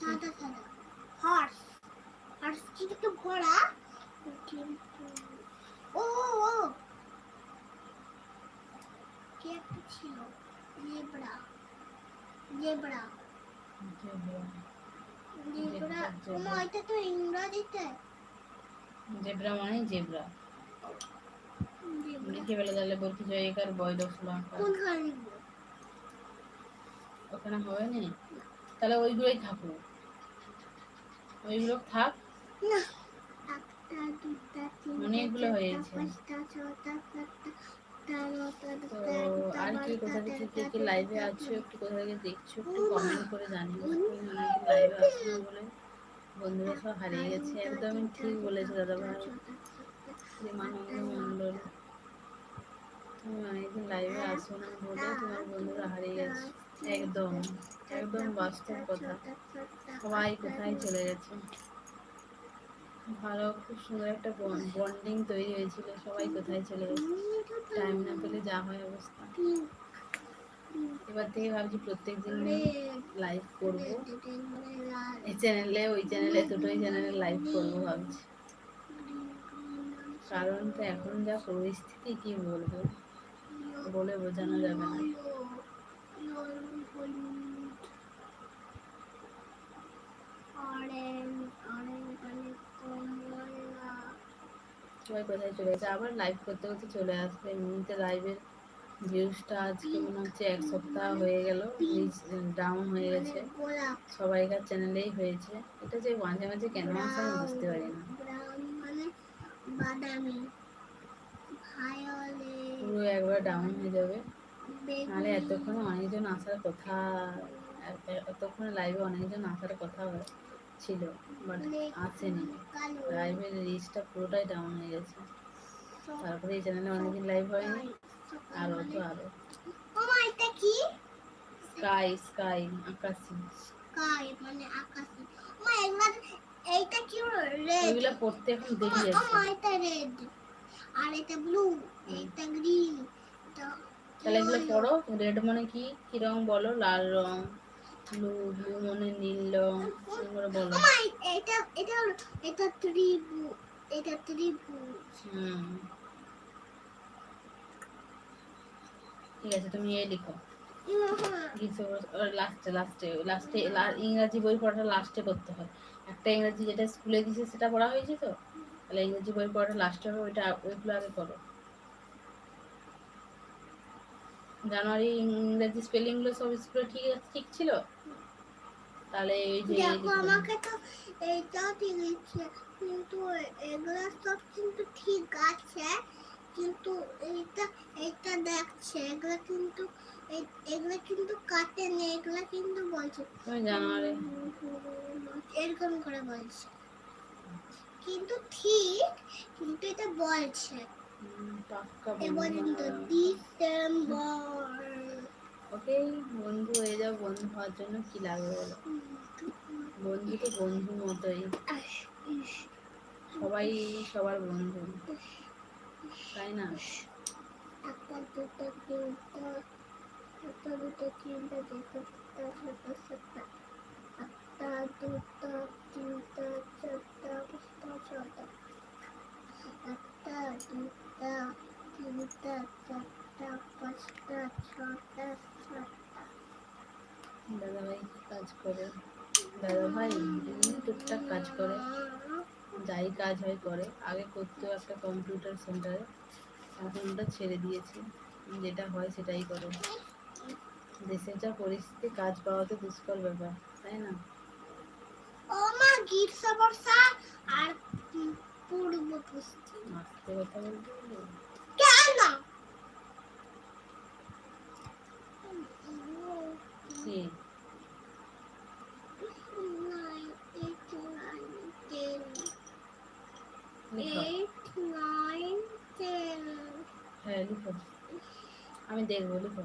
সাদা সাদা horse horse কিন্তু ঘোড়া কিন্তু ও ও কি একটা ছিল জেব্রা জেব্রা জেব্রা এটা তো ইংরেজিতে জেব্রা মানে জেব্রা লিখে ফেলে তাহলে বলতে জায়গার বয় দফলঙ্কা ওখানে হবে না তাহলে ওইগুলোই থাকুক ওইগুলো থাক না একটা দুটা তিনটা অনেকগুলো হয়েছে পাঁচটা ছটা সাতটা তো আর কি কোথা থেকে কে কে লাইভে আছো একটু কোথা থেকে দেখছো একটু কমেন্ট করে জানিও অনেক লাইভে আসো না বলে বন্ধুরা সব হারিয়ে গেছে একদমই ঠিক বলেছো দাদা ভাই শ্রীমানন্দ মন্ডল তুমি অনেকদিন লাইভে আসো না বলে তোমার বন্ধুরা হারিয়ে গেছে একদম একদম বাস্তব কথা সবাই কোথায় চলে গেছে ভালো খুব সুন্দর একটা বন্ডিং তৈরি হয়েছিল সবাই কোথায় চলে গেছে টাইম না পেলে যা হয় অবস্থা এবার থেকে ভাবছি প্রত্যেকদিন লাইভ করব এই চ্যানেলে ওই চ্যানেলে দুটোই চ্যানেলে লাইভ করব ভাবছি কারণ তো এখন যা পরিস্থিতি কি বলবো বলে বোঝানো যাবে না সবাই কোথায় চলে গেছে আবার লাইভ করতে করতে চলে আসবে এমনিতে লাইভের ভিউজটা আজকে মনে হচ্ছে এক সপ্তাহ হয়ে গেল ডাউন হয়ে গেছে সবাইকার চ্যানেলেই হয়েছে এটা যে মাঝে মাঝে কেন আসে আমি বুঝতে পারি না পুরো একবার ডাউন হয়ে যাবে নাহলে এতক্ষণে অনেকজন আসার কথা এতক্ষণে লাইভে অনেকজন আসার কথা ছিল বাট আসেনি লাইভের রিচটা পুরোটাই ডাউন হয়ে গেছে তারপরে এই চ্যানেলে অনেকদিন লাইভ হয়নি আরো তো আরো স্কাই স্কাই আকাশি স্কাই মানে আকাশি মা একবার এইটা কি রেড এগুলা পড়তে এখন দেরি আছে মা এটা রেড আর এটা ব্লু এটা গ্রিন তাহলে এগুলো পড়ো রেড মানে কি কি রং বলো লাল রং ব্লু ব্লু মানে নীল রং এগুলো বলো এটা এটা এটা ত্রিভুজ এটা ত্রিভুজ ঠিক আছে তুমি এই লিখো লাস্টে লাস্টে লাস্টে ইংরাজি বই পড়াটা লাস্টে করতে হয় একটা ইংরাজি যেটা স্কুলে দিয়েছে সেটা পড়া হয়েছে তো তাহলে ইংরেজি বই পড়াটা লাস্টে হবে ওইগুলো আগে করো জানুয়ারি ইংরেজি স্পেলিং গুলো সব স্কুলে ঠিক ছিল তাহলে এই যে দেখো আমাকে তো এইটাও ঠিক আছে কিন্তু এগুলা সব কিন্তু ঠিক আছে কিন্তু এইটা দেখছে এগুলা কিন্তু কাটে নেই এগুলা কিন্তু বলছে তুমি জানুয়ারি এরকম করে বলছে কিন্তু ঠিক কিন্তু এটা বলছে ডিসেম্বর ওকে বন্ধু হয়ে যাও বন্ধু হওয়ার জন্য কি লাগবে বলো বন্ধু তো বন্ধুর মতোই সবাই সবার বন্ধু তাই না একটা দুটো তিনটা একটা দুটো তিনটা চারটা ছটা সাতটা একটা দুটো তিনটা চারটা পাঁচটা ছটা একটা দুটা তিনটা চারটা পাঁচটা ছটা সাতটা দাদাভাই কাজ করে দাদাভাই টুকটাক কাজ করে যাই কাজ হয় করে আগে করতো একটা কম্পিউটার সেন্টারে এখন ওটা ছেড়ে দিয়েছে যেটা হয় সেটাই করে দেশের যা পরিস্থিতি কাজ পাওয়া তো দুষ্কর ব্যাপার তাই না ও মা গ্রীষ্ম বর্ষা আর পূর্ব পশ্চিম আস্তে কথা বলতে কেন কি হ্যাঁ লিখো আমি দেখবো লিখো